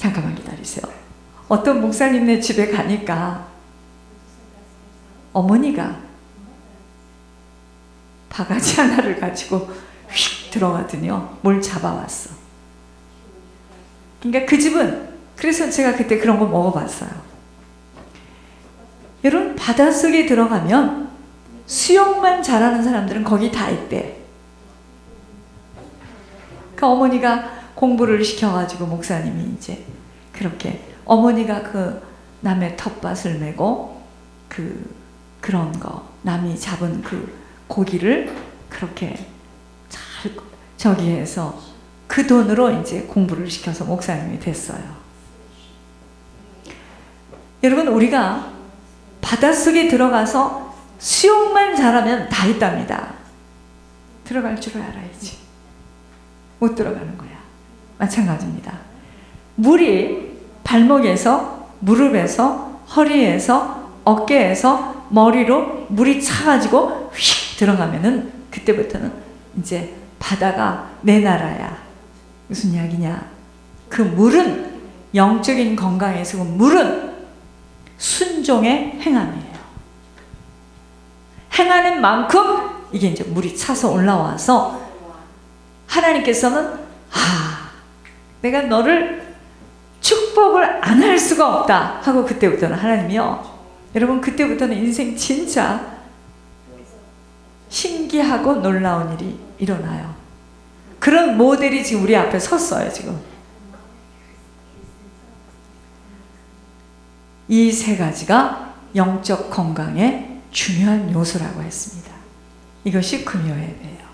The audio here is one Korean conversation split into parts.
잠깐만 기다리세요. 어떤 목사님네 집에 가니까 어머니가 바가지 하나를 가지고 휙 들어가더니요, 뭘 잡아왔어. 그러니까 그 집은, 그래서 제가 그때 그런 거 먹어봤어요. 여러분, 바닷속에 들어가면 수영만 잘하는 사람들은 거기 다 있대. 그 어머니가 공부를 시켜가지고 목사님이 이제 그렇게 어머니가 그 남의 텃밭을 메고 그런 거 남이 잡은 그 고기를 그렇게 잘 저기 해서 그 돈으로 이제 공부를 시켜서 목사님이 됐어요. 여러분, 우리가 바닷속에 들어가서 수영만 잘하면 다 있답니다. 들어갈 줄 알아야지. 못 들어가는 거야. 마찬가지입니다. 물이 발목에서, 무릎에서, 허리에서, 어깨에서, 머리로 물이 차가지고 휙 들어가면은 그때부터는 이제 바다가 내 나라야. 무슨 이야기냐? 그 물은, 영적인 건강에서 그 물은 순종의 행함이에요. 행하는 만큼 이게 이제 물이 차서 올라와서 하나님께서는 내가 너를 축복을 안 할 수가 없다 하고 그때부터는 하나님이요, 여러분, 그때부터는 인생 진짜 신기하고 놀라운 일이 일어나요. 그런 모델이 지금 우리 앞에 섰어요. 지금 이 세 가지가 영적 건강의 중요한 요소라고 했습니다. 이것이 금요예배예요.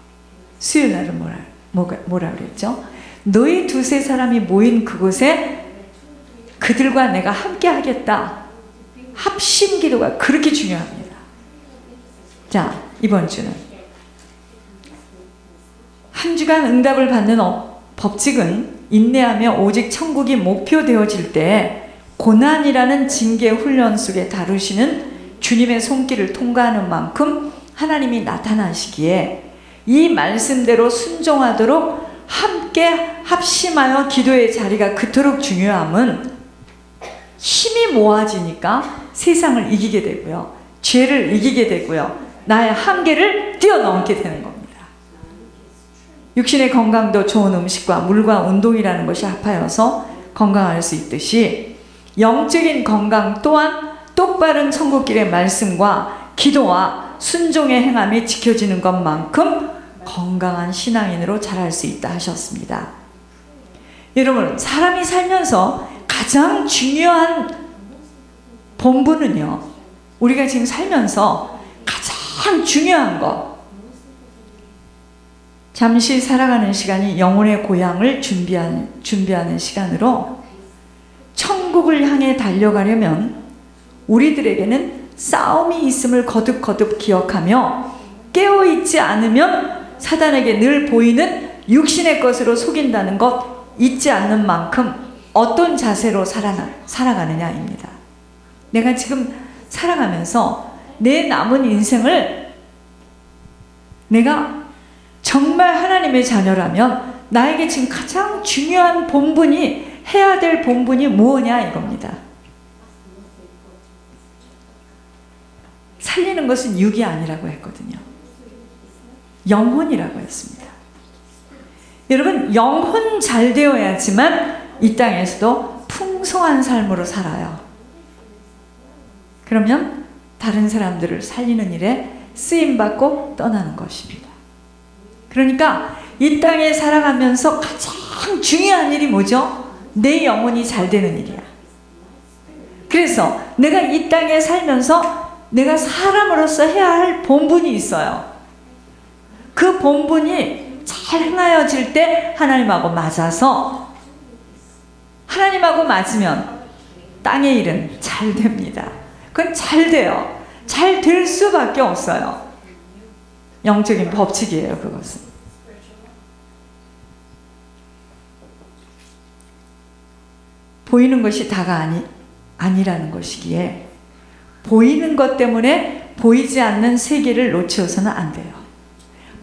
수요일날은 뭐라 그랬죠? 너희 두세 사람이 모인 그곳에 그들과 내가 함께 하겠다. 합심 기도가 그렇게 중요합니다. 자, 이번 주는 한 주간 응답을 받는 법칙은 인내하며 오직 천국이 목표되어질 때 고난이라는 징계 훈련 속에 다루시는 주님의 손길을 통과하는 만큼 하나님이 나타나시기에 이 말씀대로 순종하도록 함께 합심하여 기도의 자리가 그토록 중요함은 힘이 모아지니까 세상을 이기게 되고요, 죄를 이기게 되고요, 나의 한계를 뛰어넘게 되는 겁니다. 육신의 건강도 좋은 음식과 물과 운동이라는 것이 합하여서 건강할 수 있듯이 영적인 건강 또한 똑바른 천국길의 말씀과 기도와 순종의 행함이 지켜지는 것만큼 건강한 신앙인으로 자랄 수 있다 하셨습니다. 여러분, 사람이 살면서 가장 중요한 본분은요, 우리가 지금 살면서 가장 중요한 것, 잠시 살아가는 시간이 영혼의 고향을 준비하는 시간으로 천국을 향해 달려가려면 우리들에게는 싸움이 있음을 거듭거듭 기억하며 깨어있지 않으면 사단에게 늘 보이는 육신의 것으로 속인다는 것 잊지 않는 만큼 어떤 자세로 살아가느냐입니다. 내가 지금 살아가면서 내 남은 인생을 내가 정말 하나님의 자녀라면 나에게 지금 가장 중요한 본분이, 해야 될 본분이 무엇이냐 이겁니다. 살리는 것은 육이 아니라고 했거든요. 영혼이라고 했습니다. 여러분, 영혼 잘 되어야지만 이 땅에서도 풍성한 삶으로 살아요. 그러면 다른 사람들을 살리는 일에 쓰임받고 떠나는 것입니다. 그러니까 이 땅에 살아가면서 가장 중요한 일이 뭐죠? 내 영혼이 잘 되는 일이야. 그래서 내가 이 땅에 살면서 내가 사람으로서 해야 할 본분이 있어요. 그 본분이 잘 행하여질 때 하나님하고 맞아서, 하나님하고 맞으면 땅의 일은 잘 됩니다. 그건 잘 돼요. 잘 될 수밖에 없어요. 영적인 법칙이에요, 그것은. 보이는 것이 다가 아니라는 것이기에 보이는 것 때문에 보이지 않는 세계를 놓치어서는 안 돼요.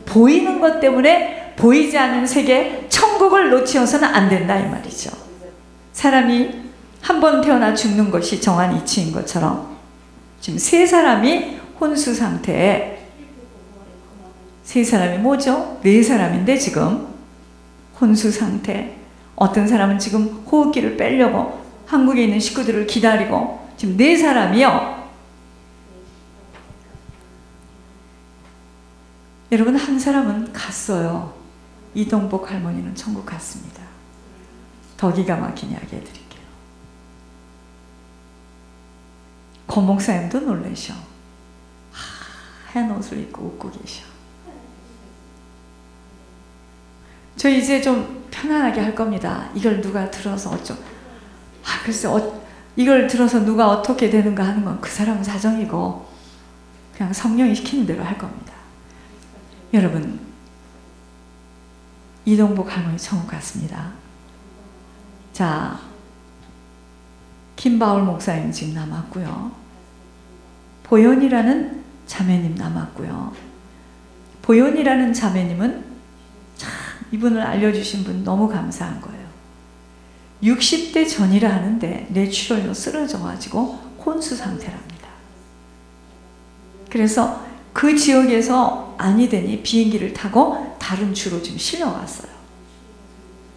보이는 것 때문에 보이지 않는 세계, 천국을 놓치어서는 안 된다 이 말이죠. 사람이 한 번 태어나 죽는 것이 정한 이치인 것처럼 지금 세 사람이 혼수 상태에, 세 사람이 뭐죠? 네 사람인데 지금 혼수 상태. 어떤 사람은 지금 호흡기를 빼려고 한국에 있는 식구들을 기다리고, 지금 네 사람이요. 여러분, 한 사람은 갔어요. 이동복 할머니는 천국 갔습니다. 더 기가 막힌 이야기 해드릴게요. 고 목사님도 놀라셔. 하얀 옷을 입고 웃고 계셔. 저 이제 좀 편안하게 할 겁니다. 이걸 누가 들어서 글쎄, 이걸 들어서 누가 어떻게 되는가 하는 건 그 사람 사정이고, 그냥 성령이 시키는 대로 할 겁니다. 여러분, 이동복 할머니 천국 갔습니다. 자, 김바울 목사님 지금 남았고요. 보현이라는 자매님 남았고요. 보현이라는 자매님은 참 이분을 알려주신 분 너무 감사한 거예요. 60대 전이라 하는데 뇌출혈로 쓰러져가지고 혼수 상태랍니다. 그래서 그 지역에서 아니 되니 비행기를 타고 다른 주로 지금 실려왔어요.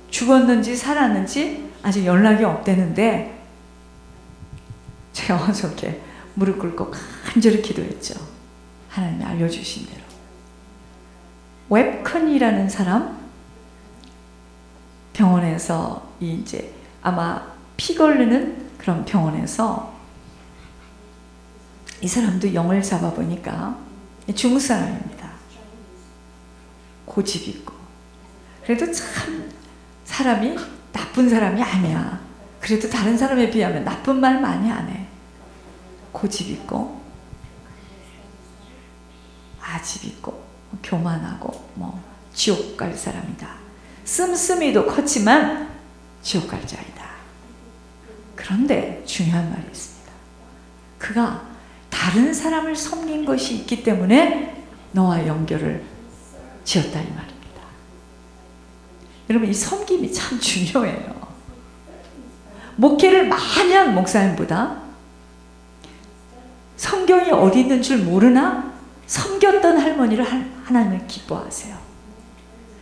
죽었는지 살았는지 아직 연락이 없대는데, 제가 어저께 무릎 꿇고 간절히 기도했죠. 하나님이 알려주신 대로. 웹컨이라는 사람, 병원에서 이제 아마 피 걸리는 그런 병원에서 이 사람도 영을 잡아보니까 중국 사람입니다. 고집 있고. 그래도 참 사람이 나쁜 사람이 아니야. 그래도 다른 사람에 비하면 나쁜 말 많이 안 해. 고집 있고, 아집 있고, 교만하고, 지옥 갈 사람이다. 씀씀이도 컸지만 지옥 갈 자이다. 그런데 중요한 말이 있습니다. 그가 다른 사람을 섬긴 것이 있기 때문에 너와 연결을 지었다, 이 말입니다. 여러분, 이 섬김이 참 중요해요. 목회를 많이 한 목사님보다 성경이 어디 있는 줄 모르나 섬겼던 할머니를 하나님을 기뻐하세요.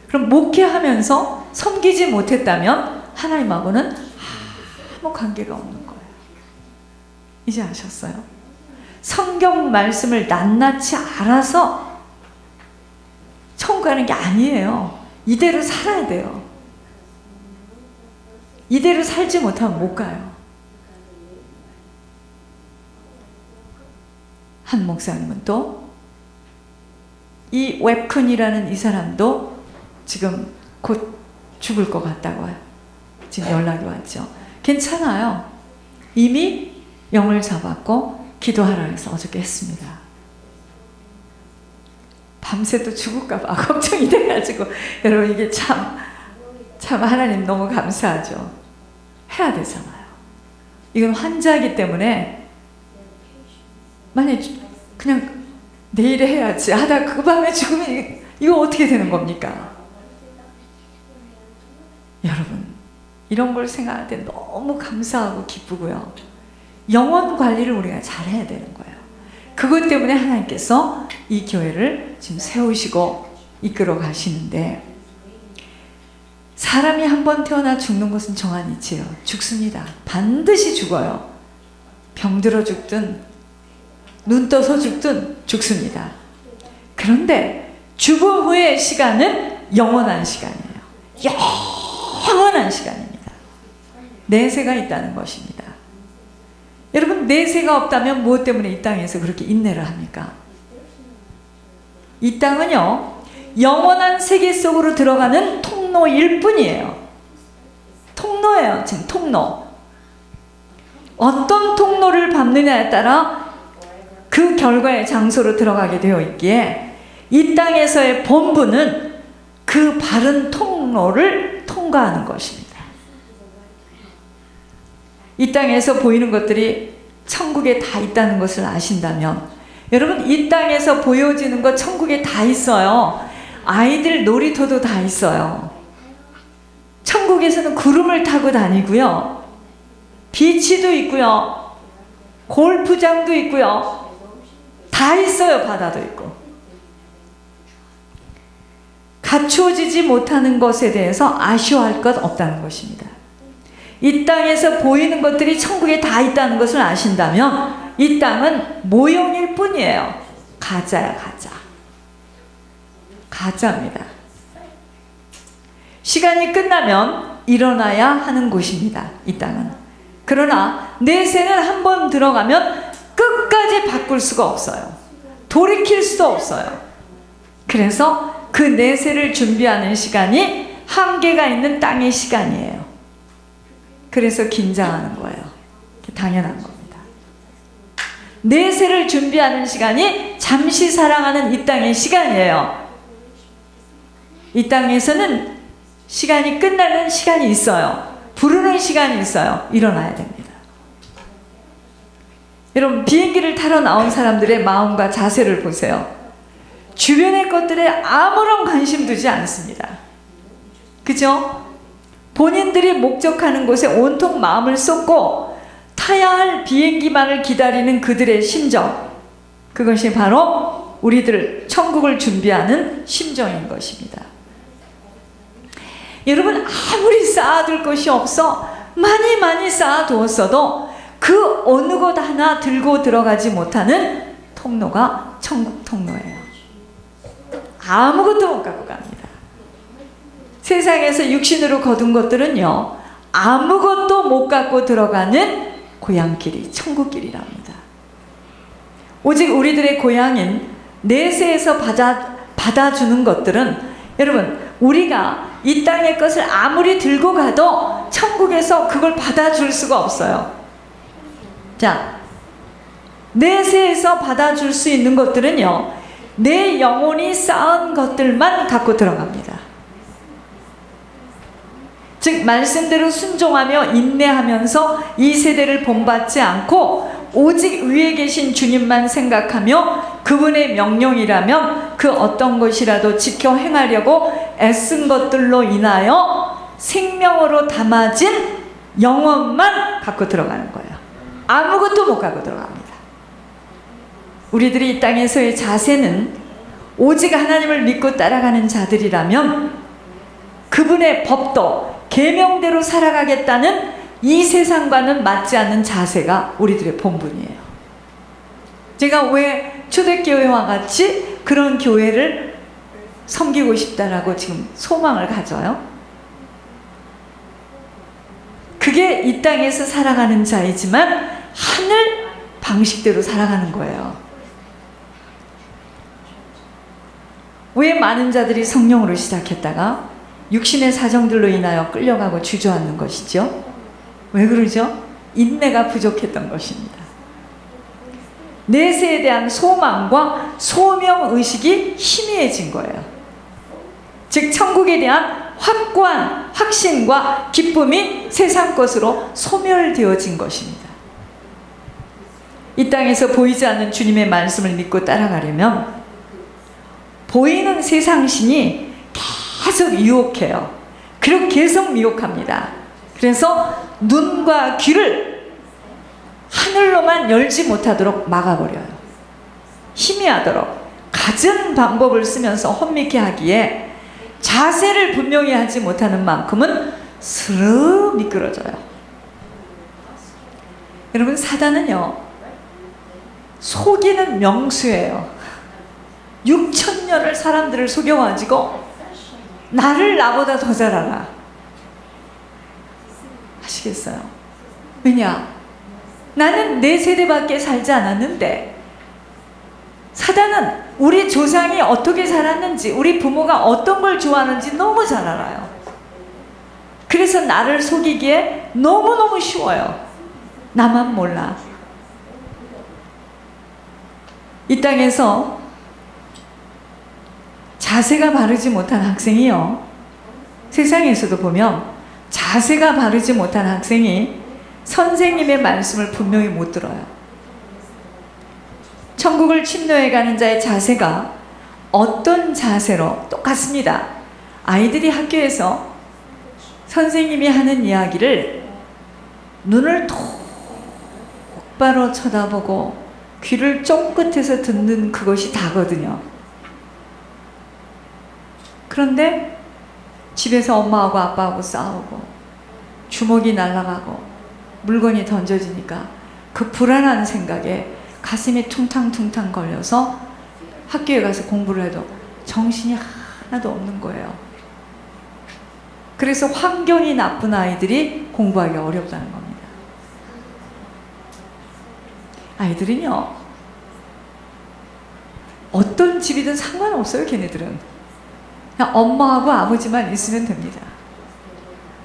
그럼 목회하면서 섬기지 못했다면 하나님하고는 아무 관계가 없는 거예요. 이제 아셨어요? 성경 말씀을 낱낱이 알아서 천국 가는 게 아니에요. 이대로 살아야 돼요. 이대로 살지 못하면 못 가요. 한 목사님은 또 이 웹쿤이라는 이 사람도 지금 곧 죽을 것 같다고 지금 연락이 왔죠. 괜찮아요. 이미 영을 잡았고 기도하라 해서 어저께 했습니다. 밤새 또 죽을까 봐 걱정이 돼가지고, 여러분, 이게 참 하나님 너무 감사하죠. 해야 되잖아요. 이건 환자이기 때문에 만약 그냥 내일에 해야지 하다 그 밤에 죽으면 이거 어떻게 되는 겁니까? 여러분, 이런 걸 생각할 때 너무 감사하고 기쁘고요. 영혼 관리를 우리가 잘 해야 되는 거예요. 그것 때문에 하나님께서 이 교회를 지금 세우시고 이끌어 가시는데, 사람이 한 번 태어나 죽는 것은 정한 이치예요. 죽습니다. 반드시 죽어요. 병들어 죽든 눈 떠서 죽든 죽습니다. 그런데 죽음 후의 시간은 영원한 시간이에요. 영원한 시간입니다. 내세가 있다는 것입니다. 여러분, 내세가 없다면 무엇 때문에 이 땅에서 그렇게 인내를 합니까? 이 땅은요, 영원한 세계 속으로 들어가는 통로일 뿐이에요. 통로예요. 지금 통로. 어떤 통로를 밟느냐에 따라 그 결과의 장소로 들어가게 되어 있기에, 이 땅에서의 본분은 그 바른 통로를 통과하는 것입니다. 이 땅에서 보이는 것들이 천국에 다 있다는 것을 아신다면, 여러분, 이 땅에서 보여지는 것 천국에 다 있어요. 아이들 놀이터도 다 있어요. 천국에서는 구름을 타고 다니고요. 비치도 있고요. 골프장도 있고요. 다 있어요. 바다도 있고. 갖추어지지 못하는 것에 대해서 아쉬워할 것 없다는 것입니다. 이 땅에서 보이는 것들이 천국에 다 있다는 것을 아신다면 이 땅은 모형일 뿐이에요. 가짜야, 가짜. 가짜입니다. 시간이 끝나면 일어나야 하는 곳입니다. 이 땅은. 그러나 내세는 한번 들어가면 끝까지 바꿀 수가 없어요. 돌이킬 수도 없어요. 그래서 그 내세를 준비하는 시간이 한계가 있는 땅의 시간이에요. 그래서 긴장하는 거예요. 당연한 겁니다. 내세를 준비하는 시간이 잠시 사랑하는 이 땅의 시간이에요. 이 땅에서는 시간이 끝나는 시간이 있어요. 부르는 시간이 있어요. 일어나야 됩니다. 여러분, 비행기를 타러 나온 사람들의 마음과 자세를 보세요. 주변의 것들에 아무런 관심 두지 않습니다. 그죠? 본인들이 목적하는 곳에 온통 마음을 쏟고 타야 할 비행기만을 기다리는 그들의 심정, 그것이 바로 우리들 천국을 준비하는 심정인 것입니다. 여러분, 아무리 쌓아둘 것이 없어 많이 쌓아두었어도 그 어느 것 하나 들고 들어가지 못하는 통로가 천국 통로예요. 아무것도 못 갖고 갑니다. 세상에서 육신으로 거둔 것들은요, 아무것도 못 갖고 들어가는 고향길이 천국길이랍니다. 오직 우리들의 고향인 내세에서 받아주는 것들은, 여러분, 우리가 이 땅의 것을 아무리 들고 가도 천국에서 그걸 받아줄 수가 없어요. 자, 내세에서 받아줄 수 있는 것들은요, 내 영혼이 쌓은 것들만 갖고 들어갑니다. 즉, 말씀대로 순종하며 인내하면서 이 세대를 본받지 않고 오직 위에 계신 주님만 생각하며 그분의 명령이라면 그 어떤 것이라도 지켜 행하려고 애쓴 것들로 인하여 생명으로 담아진 영혼만 갖고 들어가는 거예요. 아무것도 못 갖고 들어갑니다. 우리들이 이 땅에서의 자세는 오직 하나님을 믿고 따라가는 자들이라면 그분의 법도 계명대로 살아가겠다는 이 세상과는 맞지 않는 자세가 우리들의 본분이에요. 제가 왜 초대교회와 같이 그런 교회를 섬기고 싶다라고 지금 소망을 가져요? 그게 이 땅에서 살아가는 자이지만 하늘 방식대로 살아가는 거예요. 왜 많은 자들이 성령으로 시작했다가 육신의 사정들로 인하여 끌려가고 주저앉는 것이죠? 왜 그러죠? 인내가 부족했던 것입니다. 내세에 대한 소망과 소명의식이 희미해진 거예요. 즉, 천국에 대한 확고한 확신과 기쁨이 세상 것으로 소멸되어진 것입니다. 이 땅에서 보이지 않는 주님의 말씀을 믿고 따라가려면 보이는 세상신이 계속 유혹해요. 그리고 계속 미혹합니다. 그래서 눈과 귀를 하늘로만 열지 못하도록 막아버려요. 희미하도록 갖은 방법을 쓰면서 혼미케 하기에 자세를 분명히 하지 못하는 만큼은 스르 미끄러져요. 여러분, 사단은요, 속이는 명수예요. 6,000년을 사람들을 속여가지고 나를 나보다 더 잘 알아. 아시겠어요? 왜냐? 나는 내 세대밖에 살지 않았는데 사단은 우리 조상이 어떻게 살았는지, 우리 부모가 어떤 걸 좋아하는지 너무 잘 알아요. 그래서 나를 속이기에 너무너무 쉬워요. 나만 몰라. 이 땅에서 자세가 바르지 못한 학생이요, 세상에서도 보면 자세가 바르지 못한 학생이 선생님의 말씀을 분명히 못 들어요. 천국을 침노해 가는 자의 자세가 어떤 자세로 똑같습니다. 아이들이 학교에서 선생님이 하는 이야기를 눈을 똑바로 쳐다보고 귀를 쫑긋해서 듣는 그것이 다거든요. 그런데 집에서 엄마하고 아빠하고 싸우고 주먹이 날아가고 물건이 던져지니까 그 불안한 생각에 가슴이 퉁탕퉁탕 걸려서 학교에 가서 공부를 해도 정신이 하나도 없는 거예요. 그래서 환경이 나쁜 아이들이 공부하기 어렵다는 겁니다. 아이들은요, 어떤 집이든 상관없어요. 걔네들은 그냥 엄마하고 아버지만 있으면 됩니다.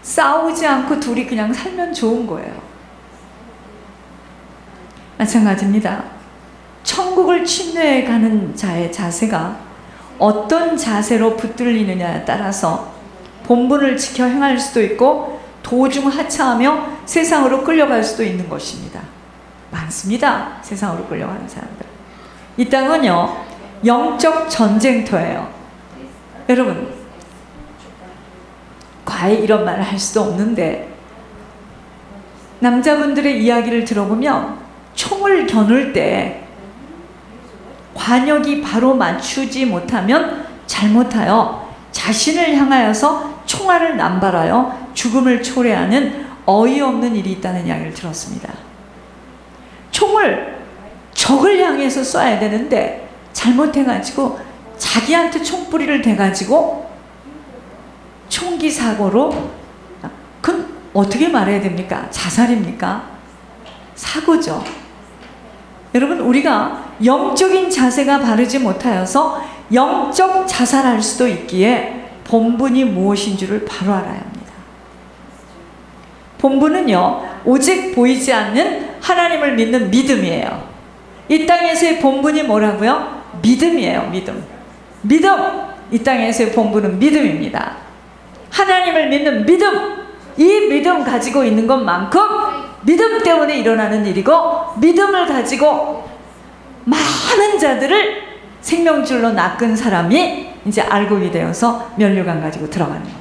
싸우지 않고 둘이 그냥 살면 좋은 거예요. 마찬가지입니다. 천국을 침례해 가는 자의 자세가 어떤 자세로 붙들리느냐에 따라서 본분을 지켜 행할 수도 있고 도중 하차하며 세상으로 끌려갈 수도 있는 것입니다. 많습니다. 세상으로 끌려가는 사람들. 이 땅은요, 영적 전쟁터예요. 여러분, 과히 이런 말을 할 수도 없는데 남자분들의 이야기를 들어보면 총을 겨눌 때 관역이 바로 맞추지 못하면 잘못하여 자신을 향하여서 총알을 남발하여 죽음을 초래하는 어이없는 일이 있다는 이야기를 들었습니다. 총을 적을 향해서 쏴야 되는데 잘못해가지고 자기한테 총뿌리를 대가지고 총기 사고로, 그럼 어떻게 말해야 됩니까? 자살입니까? 사고죠. 여러분, 우리가 영적인 자세가 바르지 못하여서 영적 자살할 수도 있기에 본분이 무엇인 줄을 바로 알아야 합니다. 본분은요, 오직 보이지 않는 하나님을 믿는 믿음이에요. 이 땅에서의 본분이 뭐라고요? 믿음이에요. 믿음. 이 땅에서의 본분은 믿음입니다. 하나님을 믿는 믿음, 이 믿음 가지고 있는 것만큼 믿음 때문에 일어나는 일이고, 믿음을 가지고 많은 자들을 생명줄로 낚은 사람이 이제 알곡이 되어서 면류관 가지고 들어가는 겁니다.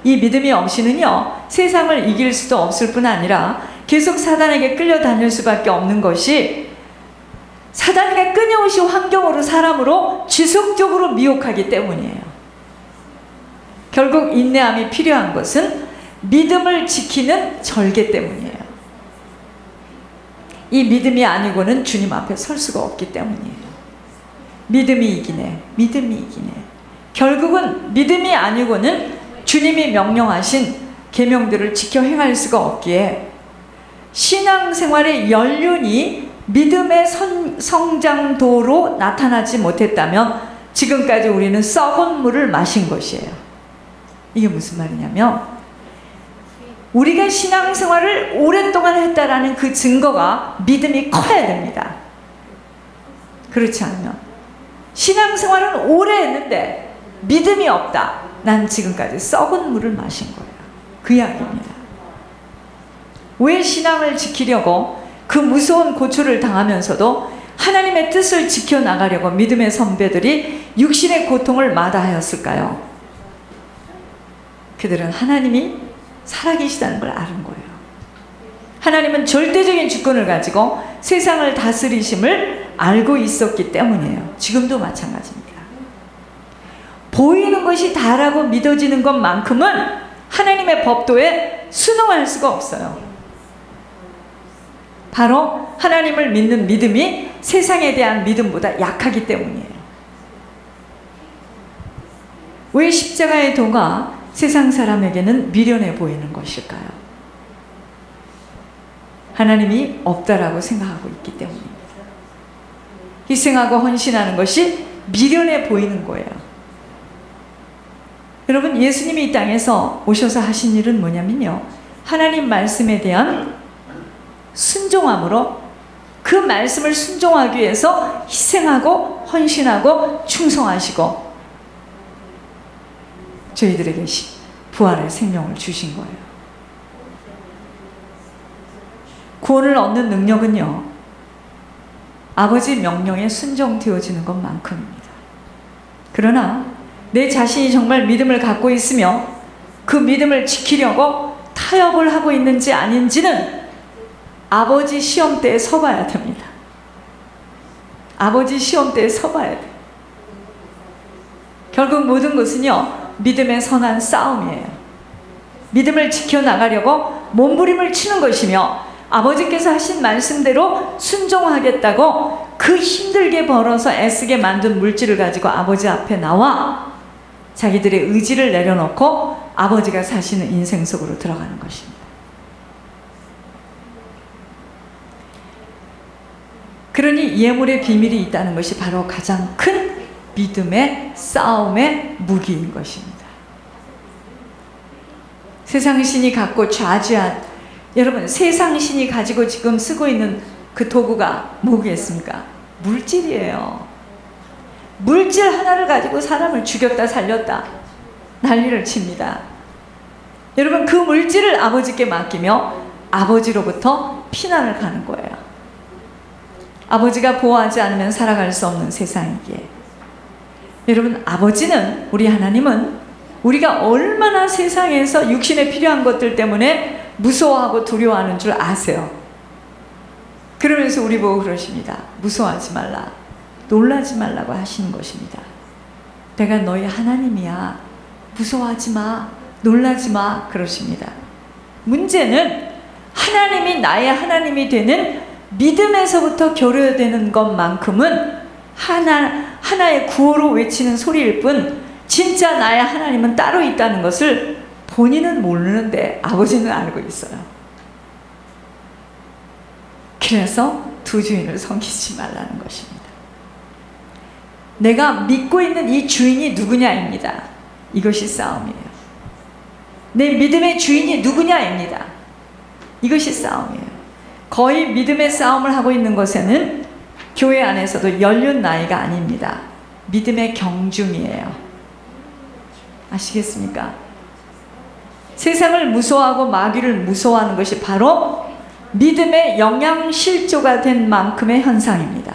이 믿음이 없이는요, 세상을 이길 수도 없을 뿐 아니라 계속 사단에게 끌려다닐 수밖에 없는 것이, 사단에게 끊임없이 환경으로 사람으로 지속적으로 미혹하기 때문이에요. 결국 인내함이 필요한 것은 믿음을 지키는 절개 때문이에요. 이 믿음이 아니고는 주님 앞에 설 수가 없기 때문이에요. 믿음이 이기네. 믿음이 이기네. 결국은 믿음이 아니고는 주님이 명령하신 계명들을 지켜 행할 수가 없기에 신앙생활의 연륜이 믿음의 성장도로 나타나지 못했다면 지금까지 우리는 썩은 물을 마신 것이에요. 이게 무슨 말이냐면, 우리가 신앙생활을 오랫동안 했다라는 그 증거가 믿음이 커야 됩니다. 그렇지 않으면 신앙생활은 오래 했는데 믿음이 없다, 난 지금까지 썩은 물을 마신 거예요. 그 이야기입니다. 왜 신앙을 지키려고 그 무서운 고초를 당하면서도 하나님의 뜻을 지켜나가려고 믿음의 선배들이 육신의 고통을 마다하였을까요? 그들은 하나님이 살아계시다는 걸 아는 거예요. 하나님은 절대적인 주권을 가지고 세상을 다스리심을 알고 있었기 때문이에요. 지금도 마찬가지입니다. 보이는 것이 다라고 믿어지는 것만큼은 하나님의 법도에 순응할 수가 없어요. 바로 하나님을 믿는 믿음이 세상에 대한 믿음보다 약하기 때문이에요. 왜 십자가의 도가 세상 사람에게는 미련해 보이는 것일까요? 하나님이 없다라고 생각하고 있기 때문입니다. 희생하고 헌신하는 것이 미련해 보이는 거예요. 여러분, 예수님이 이 땅에서 오셔서 하신 일은 뭐냐면요, 하나님 말씀에 대한 순종함으로 그 말씀을 순종하기 위해서 희생하고 헌신하고 충성하시고 저희들에게 부활의 생명을 주신 거예요. 구원을 얻는 능력은요, 아버지 명령에 순종되어지는 것만큼입니다. 그러나 내 자신이 정말 믿음을 갖고 있으며 그 믿음을 지키려고 타협을 하고 있는지 아닌지는 아버지 시험대에 서봐야 됩니다. 아버지 시험대에 서봐야 돼요. 결국 모든 것은요, 믿음의 선한 싸움이에요. 믿음을 지켜나가려고 몸부림을 치는 것이며, 아버지께서 하신 말씀대로 순종하겠다고 그 힘들게 벌어서 애쓰게 만든 물질을 가지고 아버지 앞에 나와 자기들의 의지를 내려놓고 아버지가 사시는 인생 속으로 들어가는 것입니다. 그러니 예물의 비밀이 있다는 것이 바로 가장 큰 믿음의 싸움의 무기인 것입니다. 세상 신이 갖고 좌지한, 여러분 세상 신이 가지고 지금 쓰고 있는 그 도구가 뭐겠습니까? 물질이에요. 물질 하나를 가지고 사람을 죽였다 살렸다 난리를 칩니다. 여러분 그 물질을 아버지께 맡기며 아버지로부터 피난을 가는 거예요. 아버지가 보호하지 않으면 살아갈 수 없는 세상이기에, 여러분 아버지는, 우리 하나님은 우리가 얼마나 세상에서 육신에 필요한 것들 때문에 무서워하고 두려워하는 줄 아세요. 그러면서 우리 보고 그러십니다. 무서워하지 말라, 놀라지 말라고 하시는 것입니다. 내가 너희 하나님이야, 무서워하지 마, 놀라지 마, 그러십니다. 문제는 하나님이 나의 하나님이 되는 믿음에서부터 교류되는 것만큼은 하나의 구호로 외치는 소리일 뿐, 진짜 나의 하나님은 따로 있다는 것을 본인은 모르는데 아버지는 알고 있어요. 그래서 두 주인을 섬기지 말라는 것입니다. 내가 믿고 있는 이 주인이 누구냐입니다. 이것이 싸움이에요. 내 믿음의 주인이 누구냐입니다. 이것이 싸움이에요. 거의 믿음의 싸움을 하고 있는 것에는 교회 안에서도 연륜 나이가 아닙니다. 믿음의 경중이에요. 아시겠습니까? 세상을 무서워하고 마귀를 무서워하는 것이 바로 믿음의 영양실조가 된 만큼의 현상입니다.